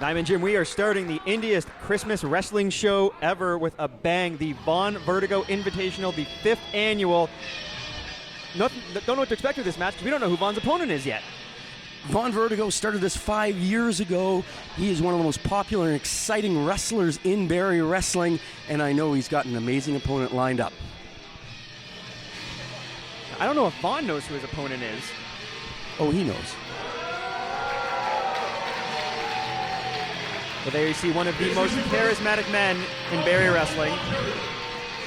Diamond Jim, we are starting the Indiest Christmas wrestling show ever with a bang. The Vaughn Vertigo Invitational, the 5th annual. Don't know what to expect with this match because we don't know who Vaughn's opponent is yet. Vaughn Vertigo started this 5 years ago. He is one of the most popular and exciting wrestlers in Barrie wrestling, and I know he's got an amazing opponent lined up. I don't know if Vaughn knows who his opponent is. Oh, he knows. But there you see one of the most charismatic men in Barrie wrestling.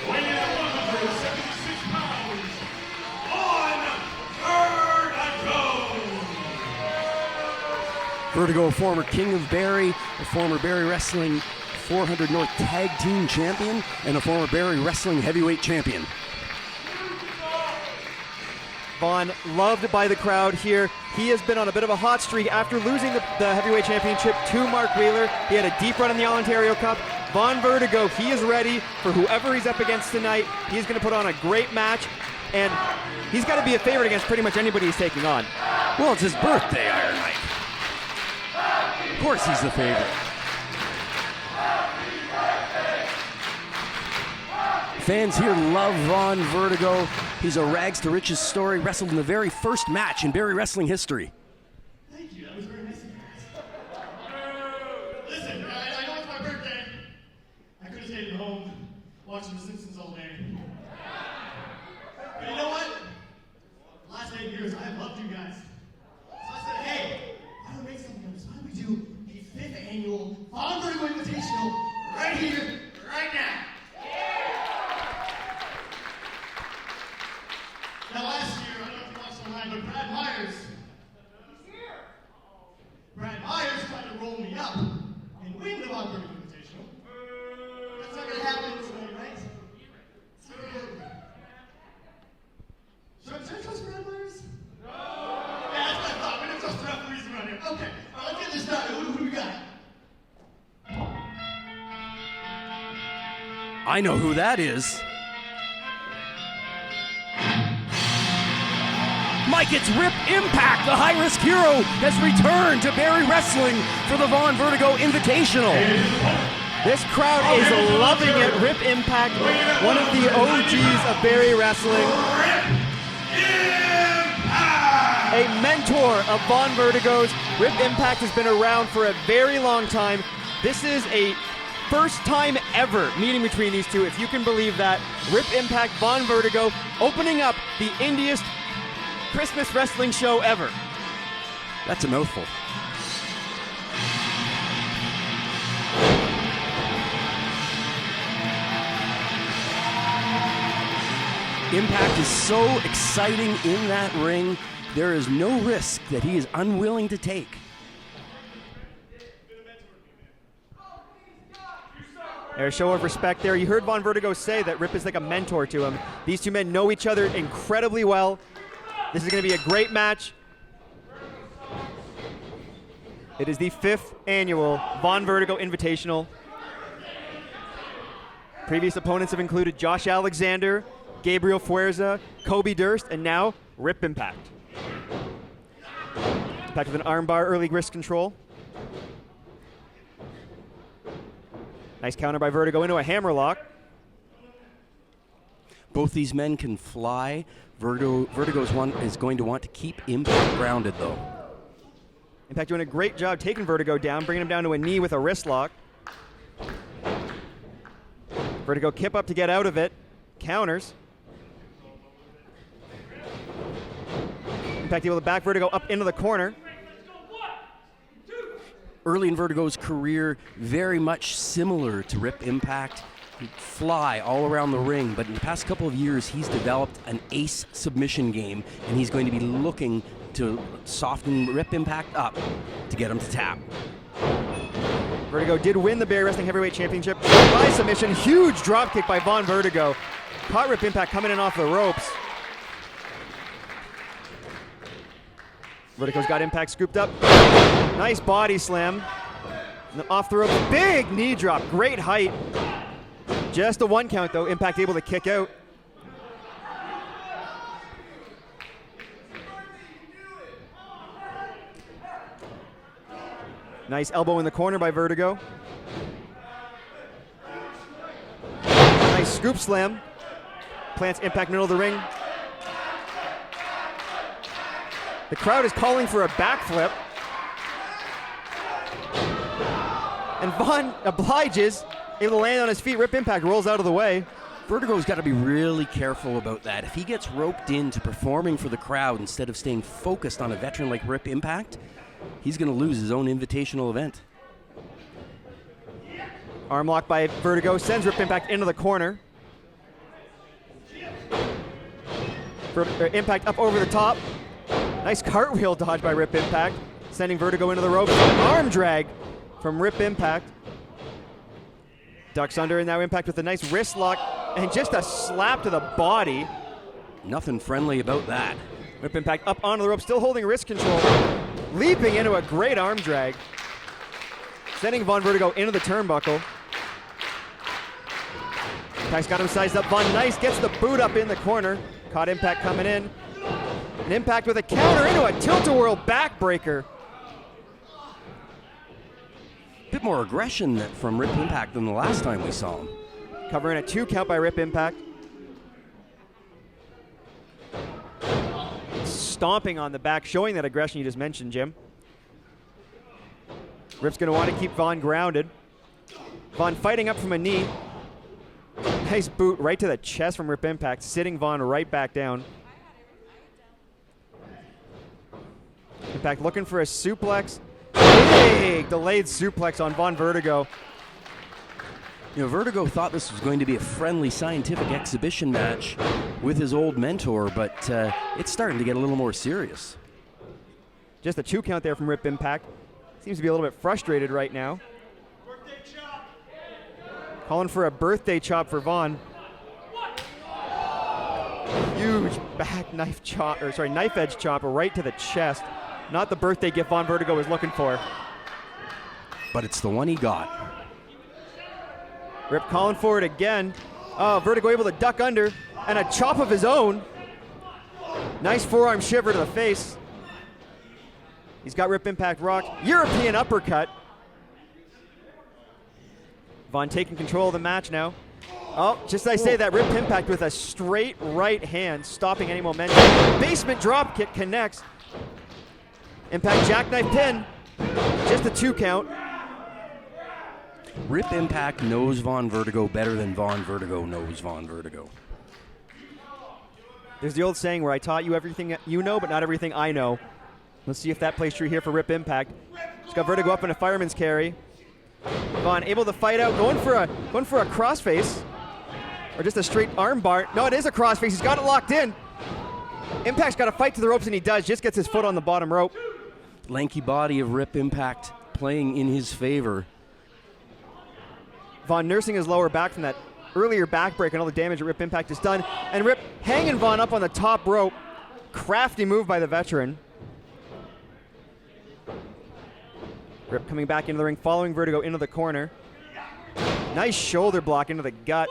Weighing in at 176 pounds, Vaughn Vertigo. Vertigo, a former king of Barrie, a former Barrie Wrestling 400 North Tag Team Champion, and a former Barrie Wrestling Heavyweight Champion. Vaughn, loved by the crowd here. He has been on a bit of a hot streak after losing the heavyweight championship to Mark Wheeler. He had a deep run in the All-Ontario Cup. Vaughn Vertigo, he is ready for whoever he's up against tonight. He's going to put on a great match, and he's got to be a favorite against pretty much anybody he's taking on. Well, it's his birthday, Iron Mike. Of course he's the favorite. Fans here love Vaughn Vertigo. He's a rags to riches story, wrestled in the very first match in Barrie wrestling history. Thank you, that was very nice of you guys. Listen, I know it's my birthday. I could have stayed at home watching The Simpsons all day. But you know what? The last 8 years, I have loved you guys. So I said, hey, why don't we make something of this? Why don't we do the 5th annual Vaughn Vertigo Invitational right here, right now? Now last year, I don't know if you watched online, but Brad Myers tried to roll me up and win the Vaughn Vertigo Invitational. That's not going to happen tonight, right? It's not going to happen. Should I trust Brad Myers? No! Yeah, that's what I thought. We don't trust the referees around here. Okay, all right, let's get this started. Who do we got? I know who that is. Mike, it's Rip Impact. The high-risk hero has returned to Barrie Wrestling for the Vaughn Vertigo Invitational. This crowd is loving it. Rip Impact, one of the OGs of Barrie wrestling. A mentor of Vaughn Vertigo's. Rip Impact has been around for a very long time. This is a first time ever meeting between these two, if you can believe that. Rip Impact, Vaughn Vertigo, opening up the Indiest Christmas wrestling show ever. That's a mouthful. Impact is so exciting in that ring. There is no risk that he is unwilling to take. There's a show of respect there. You heard Vaughn Vertigo say that Rip is like a mentor to him. These two men know each other incredibly well. This is going to be a great match. It is the 5th annual Vaughn Vertigo Invitational. Previous opponents have included Josh Alexander, Gabriel Fuerza, Kobe Durst, and now Rip Impact. Impact with an armbar, early wrist control. Nice counter by Vertigo into a hammerlock. Both these men can fly. Vertigo is going to want to keep Impact grounded, though. Impact doing a great job taking Vertigo down, bringing him down to a knee with a wrist lock. Vertigo kip up to get out of it. Counters. Impact able to back Vertigo up into the corner. Early in Vertigo's career, very much similar to Rip Impact. He'd fly all around the ring, but in the past couple of years, he's developed an ace submission game, and he's going to be looking to soften Rip Impact up to get him to tap. Vertigo did win the Barrie Wrestling Heavyweight Championship by submission. Huge drop kick by Vaughn Vertigo. Caught Rip Impact coming in off the ropes. Vertigo's got Impact scooped up. Nice body slam. And then off the ropes, big knee drop, great height. Just a 1 count though, Impact able to kick out. Nice elbow in the corner by Vertigo. Nice scoop slam. Plants impact middle of the ring. The crowd is calling for a backflip. And Vaughn obliges, able to land on his feet. Rip Impact rolls out of the way. Vertigo's got to be really careful about that. If he gets roped into performing for the crowd instead of staying focused on a veteran like Rip Impact, he's going to lose his own invitational event. Arm lock by Vertigo sends Rip Impact into the corner. Impact up over the top. Nice cartwheel dodge by Rip Impact, sending Vertigo into the ropes. An arm drag from Rip Impact. Ducks under, and now Impact with a nice wrist lock and just a slap to the body. Nothing friendly about that. Rip Impact up onto the rope, still holding wrist control. Leaping into a great arm drag. Sending Vaughn Vertigo into the turnbuckle. Impact's got him sized up. Vaughn nice, gets the boot up in the corner. Caught Impact coming in. An Impact with a counter into a tilt-a-whirl backbreaker. Bit more aggression from Rip Impact than the last time we saw him. Covering a 2 count by Rip Impact. Stomping on the back, showing that aggression you just mentioned, Jim. Rip's going to want to keep Vaughn grounded. Vaughn fighting up from a knee. Nice boot right to the chest from Rip Impact, sitting Vaughn right back down. Impact looking for a suplex. Big delayed suplex on Vaughn Vertigo. You know, Vertigo thought this was going to be a friendly scientific exhibition match with his old mentor, but it's starting to get a little more serious. Just a 2 count there from Rip Impact. Seems to be a little bit frustrated right now. Calling for a birthday chop for Vaughn. Huge back knife chop, or sorry, knife edge chop right to the chest. Not the birthday gift Vaughn Vertigo was looking for. But it's the one he got. Rip calling for it again. Oh, Vertigo able to duck under, and a chop of his own. Nice forearm shiver to the face. He's got Rip Impact rocked. European uppercut. Vaughn taking control of the match now. Oh, just as I say that, Rip Impact with a straight right hand, stopping any momentum. Basement drop kick connects. Impact jackknife pin. Just a 2 count. Rip Impact knows Vaughn Vertigo better than Vaughn Vertigo knows Vaughn Vertigo. There's the old saying where I taught you everything you know, but not everything I know. Let's see if that plays true here for Rip Impact. He's got Vertigo up in a fireman's carry. Vaughn able to fight out, going for a crossface, or just a straight arm bar. No, it is a crossface. He's got it locked in. Impact's got to fight to the ropes, and he does. Just gets his foot on the bottom rope. Lanky body of Rip Impact playing in his favor. Vaughn nursing his lower back from that earlier backbreak and all the damage that Rip Impact has done. And Rip hanging Vaughn up on the top rope. Crafty move by the veteran. Rip coming back into the ring, following Vertigo into the corner. Nice shoulder block into the gut.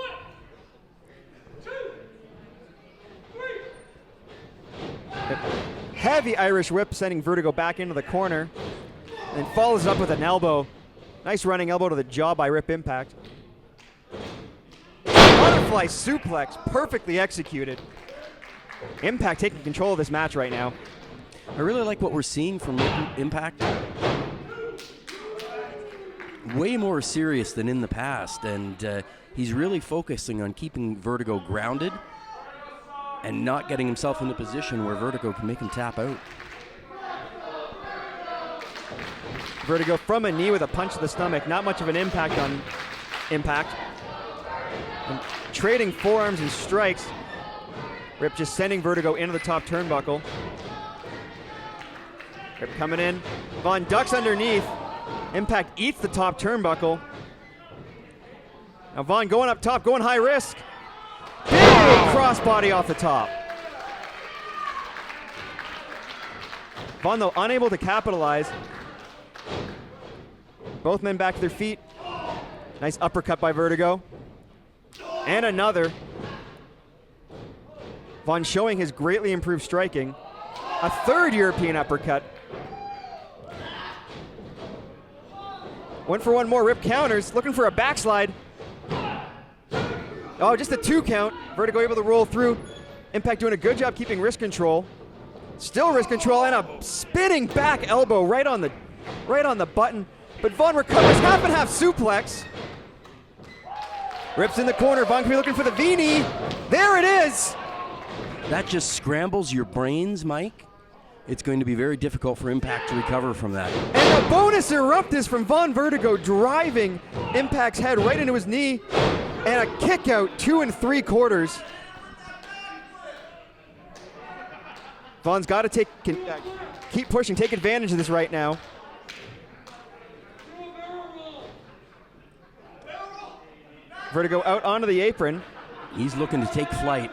Heavy Irish whip sending Vertigo back into the corner. And then follows it up with an elbow. Nice running elbow to the jaw by Rip Impact. Butterfly suplex, perfectly executed. Impact taking control of this match right now. I really like what we're seeing from Impact. Way more serious than in the past, and he's really focusing on keeping Vertigo grounded and not getting himself in a position where Vertigo can make him tap out. Vertigo from a knee with a punch to the stomach. Not much of an impact on Impact. And trading forearms and strikes. Rip just sending Vertigo into the top turnbuckle. Rip coming in. Vaughn ducks underneath. Impact eats the top turnbuckle. Now Vaughn going up top, going high risk. Big crossbody off the top. Vaughn, though, unable to capitalize. Both men back to their feet. Nice uppercut by Vertigo. And another. Vaughn showing his greatly improved striking. A third European uppercut. Went for one more. Rip counters, looking for a backslide. Oh, just a 2 count. Vertigo able to roll through. Impact doing a good job keeping wrist control. Still wrist control and a spinning back elbow right on the button. But Vaughn recovers, half and half suplex. Rip's in the corner. Vaughn can be looking for the V-knee. There it is. That just scrambles your brains, Mike. It's going to be very difficult for Impact to recover from that. And a bonus eruptus from Vaughn Vertigo, driving Impact's head right into his knee. And a kick out, 2 3/4. Vaughn's got to keep pushing, take advantage of this right now. Vertigo out onto the apron. He's looking to take flight.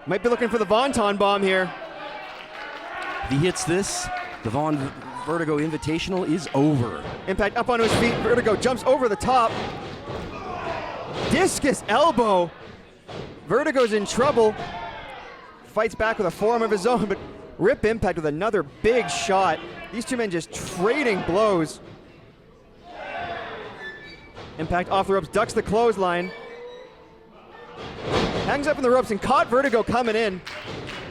Might be looking for the Vonton bomb here. If he hits this, the Vaughn Vertigo Invitational is over. Impact up onto his feet. Vertigo jumps over the top. Discus elbow. Vertigo's in trouble. Fights back with a forearm of his own, but Rip Impact with another big shot. These two men just trading blows. Impact off the ropes, ducks the clothesline. Hangs up in the ropes and caught Vertigo coming in.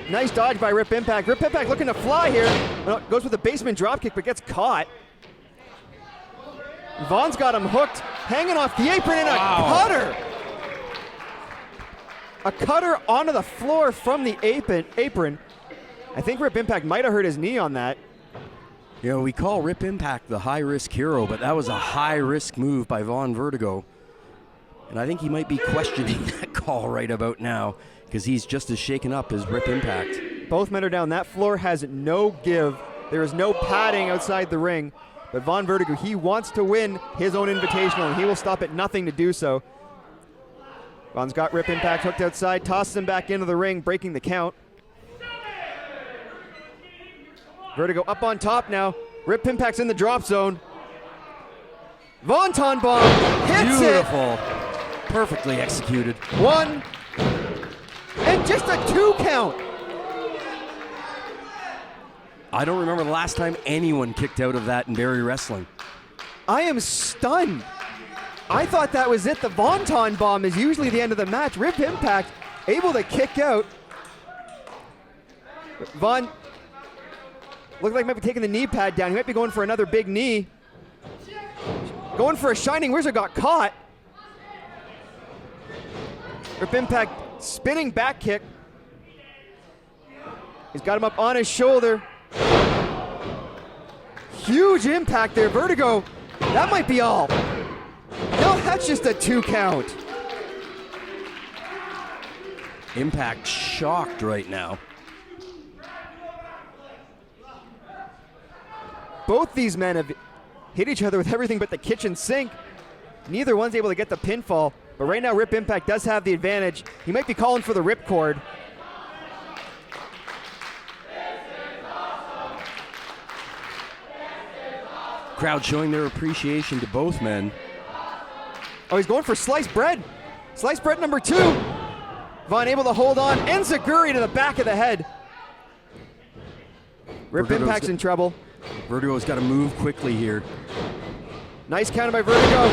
Nice dodge by Rip Impact. Rip Impact looking to fly here. Well, goes with a basement dropkick, but gets caught. Vaughn's got him hooked, hanging off the apron, and a cutter. A cutter onto the floor from the apron. I think Rip Impact might have hurt his knee on that. You know, we call Rip Impact the high-risk hero, but that was a high-risk move by Vaughn Vertigo. And I think he might be questioning that call right about now, because he's just as shaken up as Rip Impact. Both men are down. That floor has no give. There is no padding outside the ring. But Vaughn Vertigo, he wants to win his own invitational, and he will stop at nothing to do so. Vaughn's got Rip Impact hooked outside, tosses him back into the ring, breaking the count. Vertigo up on top now. Rip Impact's in the drop zone. Vonton bomb hits Beautiful. Perfectly executed. 1, and just a 2 count. I don't remember the last time anyone kicked out of that in Barrie Wrestling. I am stunned. I thought that was it. The Vonton bomb is usually the end of the match. Rip Impact able to kick out. Vaughn looked like he might be taking the knee pad down. He might be going for another big knee. Going for a Shining Wizard, got caught. Rip Impact spinning back kick. He's got him up on his shoulder. Huge impact there. Vertigo, that might be all. No, that's just a 2 count. Impact shocked right now. Both these men have hit each other with everything but the kitchen sink. Neither one's able to get the pinfall, but right now Rip Impact does have the advantage. He might be calling for the ripcord. Crowd showing their appreciation to both men. Oh, he's going for sliced bread. Sliced bread number 2. Vaughn able to hold on. Enziguri to the back of the head. Rip Impact's in trouble. Vertigo's got to move quickly here. Nice counter by Vertigo.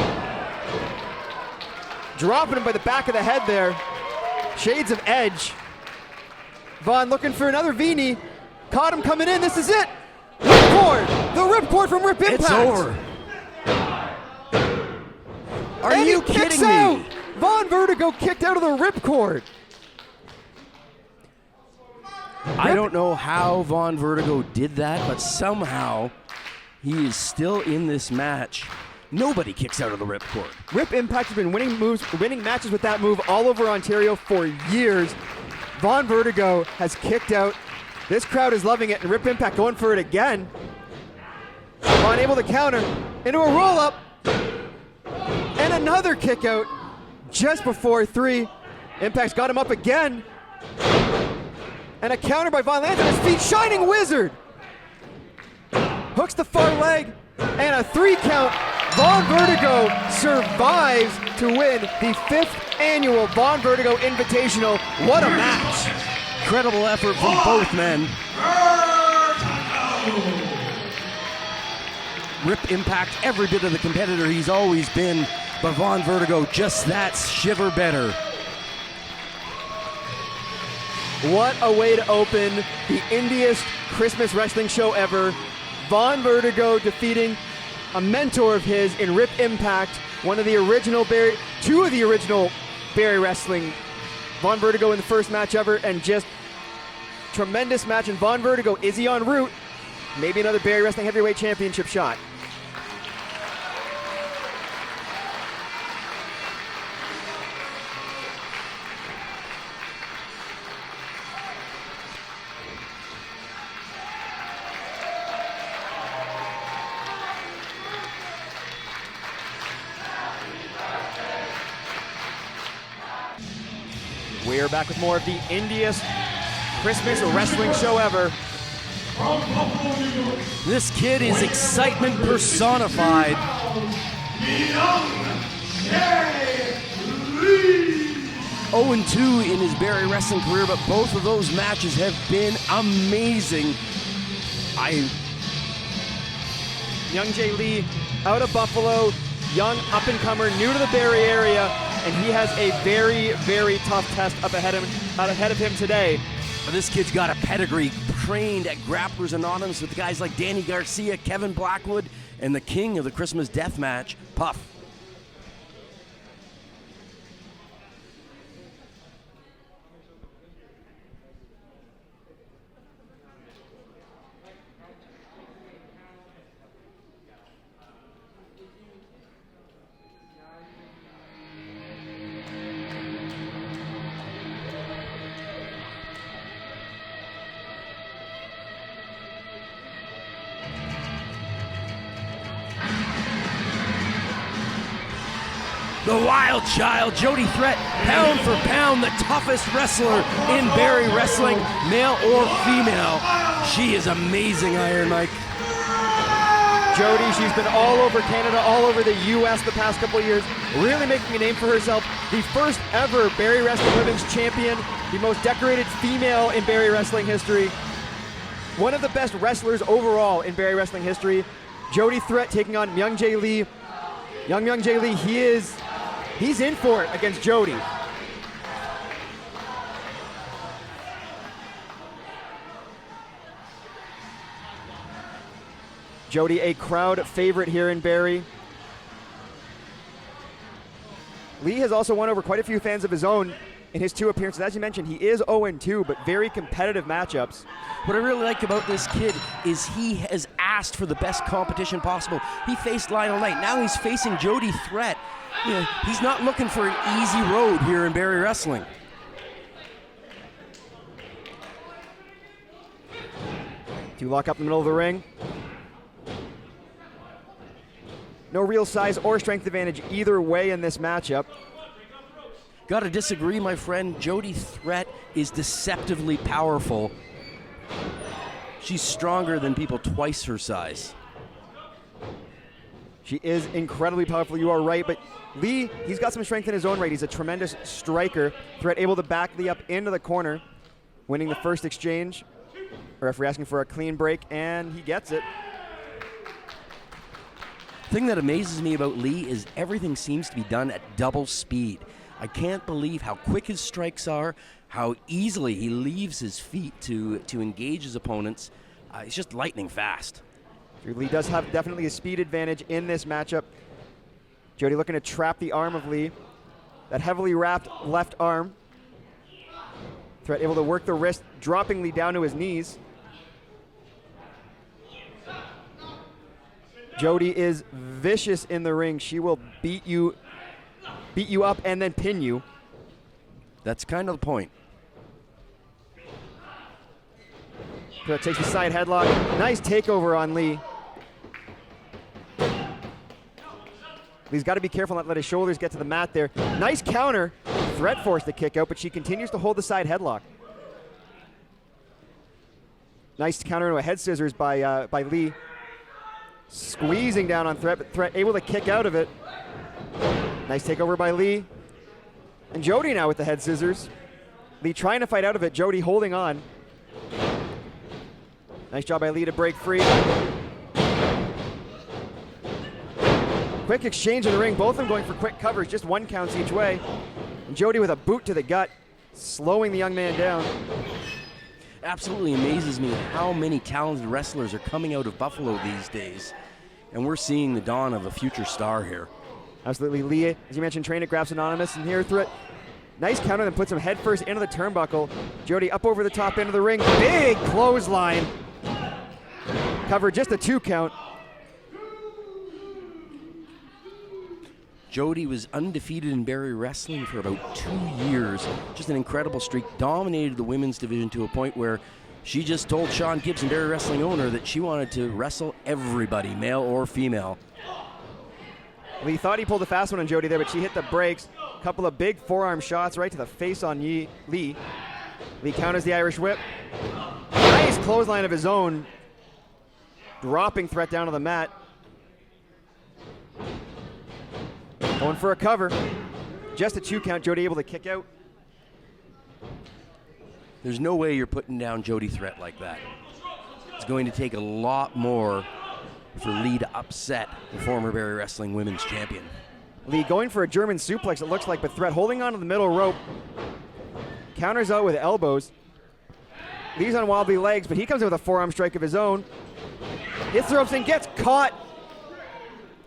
Dropping him by the back of the head there. Shades of edge. Vaughn looking for another V-knee. Caught him coming in. This is it. Ripcord. The ripcord from Rip Impact. It's over. Are and you he kicks kidding out. me? Vaughn Vertigo kicked out of the ripcord. I don't know how Vaughn Vertigo did that, but somehow he is still in this match. Nobody kicks out of the ripcord. Rip Impact has been winning matches with that move all over Ontario for years. Vaughn Vertigo has kicked out. This crowd is loving it, and Rip Impact going for it again. Vaughn able to counter into a roll-up. And another kick out just before 3. Impact's got him up again. And a counter by Vaughn lands on his feet. Shining Wizard. Hooks the far leg. And a 3 count. Vaughn Vertigo survives to win the 5th annual Vaughn Vertigo Invitational. What a match. Incredible effort from both men. Rip Impact every bit of the competitor he's always been, but Vaughn Vertigo just that shiver better. What a way to open the Indiest Christmas wrestling show ever. Vaughn Vertigo defeating a mentor of his in Rip Impact, one of the original Barrie, two of the original Barrie wrestling. Vaughn Vertigo in the first match ever, and just tremendous match. And Vaughn Vertigo, is he en route? Maybe another Barrie Wrestling Heavyweight Championship shot. We are back with more of the Indiest Christmas wrestling show ever. This kid is excitement personified. Myung Jae. 0-2 in his Barrie wrestling career, but both of those matches have been amazing. Myung Jae Lee out of Buffalo, young up-and-comer, new to the Barrie area, and he has a very, very tough test up ahead of him today. This kid's got a pedigree, trained at Grapplers Anonymous with guys like Danny Garcia, Kevin Blackwood, and the king of the Christmas death match, Puff. The wild child, Jody Threat, pound for pound, the toughest wrestler in Barrie wrestling, male or female. She is amazing, Iron Mike. Jody, she's been all over Canada, all over the U.S. the past couple of years, really making a name for herself. The first ever Barrie Wrestling Women's Champion, the most decorated female in Barrie Wrestling history. One of the best wrestlers overall in Barrie Wrestling history. Jody Threat taking on Myung Jae Lee. Young Myung Jae Lee, he's in for it against Jody. Jody, a crowd favorite here in Barrie. Lee has also won over quite a few fans of his own in his two appearances. As you mentioned, he is 0-2, but very competitive matchups. What I really like about this kid is he has asked for the best competition possible. He faced Lionel Knight. Now he's facing Jody Threat. You know, he's not looking for an easy road here in Barrie wrestling. Do you lock up in the middle of the ring? No real size or strength advantage either way in this matchup. Gotta disagree, my friend. Jody Threat is deceptively powerful. She's stronger than people twice her size. She is incredibly powerful, you are right, but Lee, he's got some strength in his own right. He's a tremendous striker. Threat able to back Lee up into the corner, winning the first exchange. The referee asking for a clean break, and he gets it. The thing that amazes me about Lee is everything seems to be done at double speed. I can't believe how quick his strikes are, how easily he leaves his feet to engage his opponents. He's just lightning fast. Lee does have definitely a speed advantage in this matchup. Jody looking to trap the arm of Lee. That heavily wrapped left arm. Threat able to work the wrist, dropping Lee down to his knees. Jody is vicious in the ring. She will beat you up and then pin you. That's kind of the point. Threat takes the side headlock. Nice takeover on Lee. Lee's got to be careful not to let his shoulders get to the mat there. Nice counter. Threat forced the kick out, but she continues to hold the side headlock. Nice counter into a head scissors by Lee. Squeezing down on Threat, but Threat able to kick out of it. Nice takeover by Lee. And Jody now with the head scissors. Lee trying to fight out of it, Jody holding on. Nice job by Lee to break free. Quick exchange in the ring, both of them going for quick covers, just 1 counts each way. And Jody with a boot to the gut, slowing the young man down. Absolutely amazes me how many talented wrestlers are coming out of Buffalo these days. And we're seeing the dawn of a future star here. Absolutely. Lee, as you mentioned, trained at Graps Anonymous, and here Threat. Nice counter, then puts him head first into the turnbuckle. Jody up over the top end of the ring. Big clothesline. Cover just a 2 count. Jody was undefeated in Barrie wrestling for about 2 years. Just an incredible streak. Dominated the women's division to a point where she just told Sean Gibson, Barrie wrestling owner, that she wanted to wrestle everybody, male or female. Lee thought he pulled a fast one on Jody there, but she hit the brakes. A couple of big forearm shots right to the face on Lee. Lee counters the Irish whip. Nice clothesline of his own. Dropping Threat down to the mat. Going for a cover. Just a 2 count, Jody able to kick out. There's no way you're putting down Jody Threat like that. It's going to take a lot more for Lee to upset the former Barrie Wrestling Women's Champion. Lee going for a German suplex, it looks like, but Threat holding on to the middle rope. Counters out with elbows. Lee's on wobbly legs, but he comes in with a forearm strike of his own. Hits the ropes and gets caught.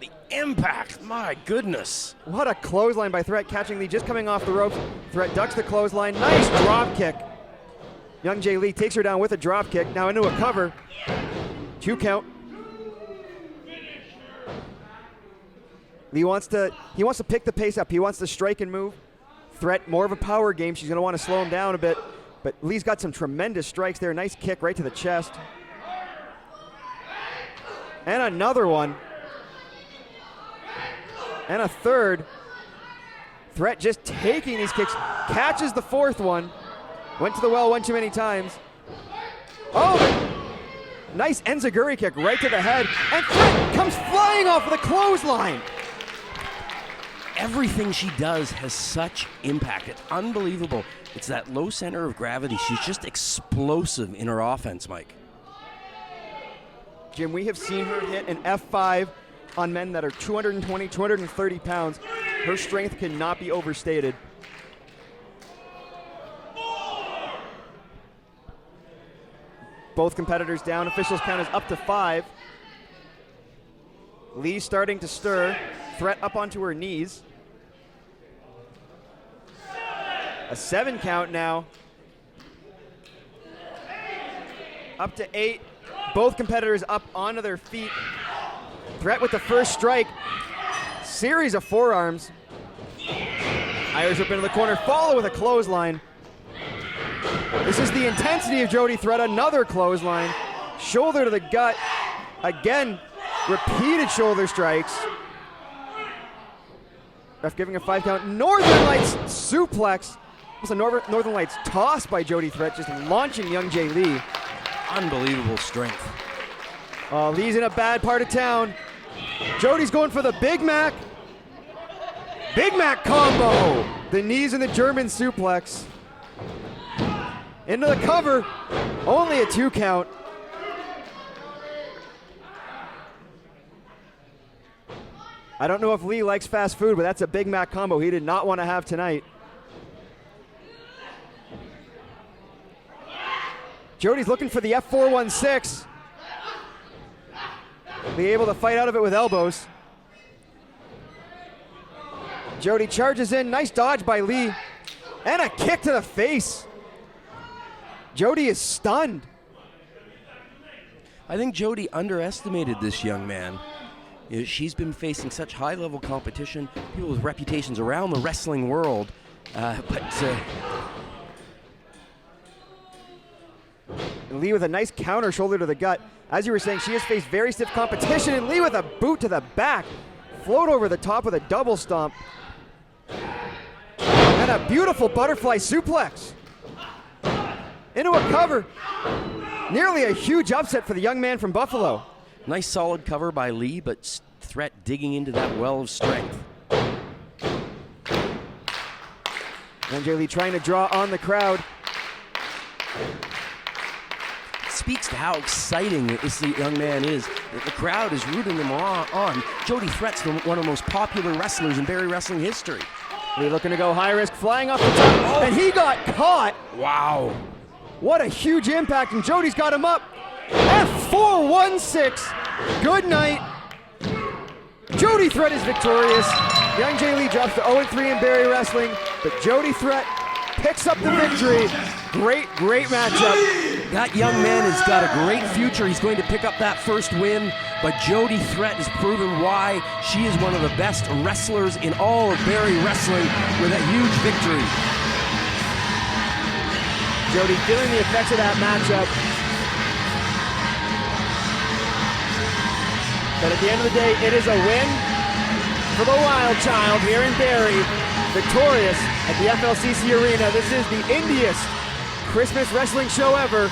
The impact, my goodness. What a clothesline by Threat, catching Lee just coming off the ropes. Threat ducks the clothesline, nice drop kick. Myung Jae Lee takes her down with a drop kick, now into a cover. 2 count. Lee wants to pick the pace up. He wants to strike and move. Threat, more of a power game. She's going to want to slow him down a bit. But Lee's got some tremendous strikes there. Nice kick right to the chest. And another one. And a third. Threat just taking these kicks. Catches the 4th one. Went to the well one too many times. Oh! Nice enziguri kick right to the head. And Threat comes flying off of the clothesline. Everything she does has such impact. It's unbelievable. It's that low center of gravity. She's just explosive in her offense, Mike. Jim, we have seen her hit an F5 on men that are 220, 230 pounds. Her strength cannot be overstated. Both competitors down. Officials count is up to 5. Lee starting to stir. Threat up onto her knees. A 7 count now. Up to 8. Both competitors up onto their feet. Threat with the first strike. Series of forearms. Irish whip into the corner. Follow with a clothesline. This is the intensity of Jody Threat. Another clothesline. Shoulder to the gut. Again, repeated shoulder strikes. Ref giving a 5 count. Northern Lights suplex. It's a Northern Lights toss by Jody Threat, just launching Myung Jae Lee. Unbelievable strength. Lee's in a bad part of town. Jody's going for the Big Mac. Big Mac combo. The knees and the German suplex. Into the cover. Only a 2 count. I don't know if Lee likes fast food, but that's a Big Mac combo he did not want to have tonight. Jody's looking for the F416. Be able to fight out of it with elbows. Jody charges in. Nice dodge by Lee. And a kick to the face. Jody is stunned. I think Jody underestimated this young man. She's been facing such high-level competition, people with reputations around the wrestling world, Lee with a nice counter shoulder to the gut. As you were saying, she has faced very stiff competition, and Lee with a boot to the back. Float over the top with a double stomp. And a beautiful butterfly suplex. Into a cover. Nearly a huge upset for the young man from Buffalo. Nice solid cover by Lee, but Threat digging into that well of strength. MJ Lee trying to draw on the crowd. speaks to how exciting this young man is. The crowd is rooting him on. Jody Threat's one of the most popular wrestlers in Barrie wrestling history. Lee looking to go high risk, flying off the top, and he got caught. Wow. What a huge impact, and Jody's got him up. F416. Good night. Jody Threat is victorious. Myung Jae Lee drops to 0-3 in Barrie wrestling, but Jody Threat picks up the victory. Great matchup. That young man has got a great future. He's going to pick up that first win, but Jody Threat has proven why she is one of the best wrestlers in all of Barrie wrestling with a huge victory. Jody feeling the effects of that matchup. But at the end of the day, it is a win for the Wild Child here in Barrie. Victorious at the FLCC Arena. This is the Indiest Christmas wrestling show ever.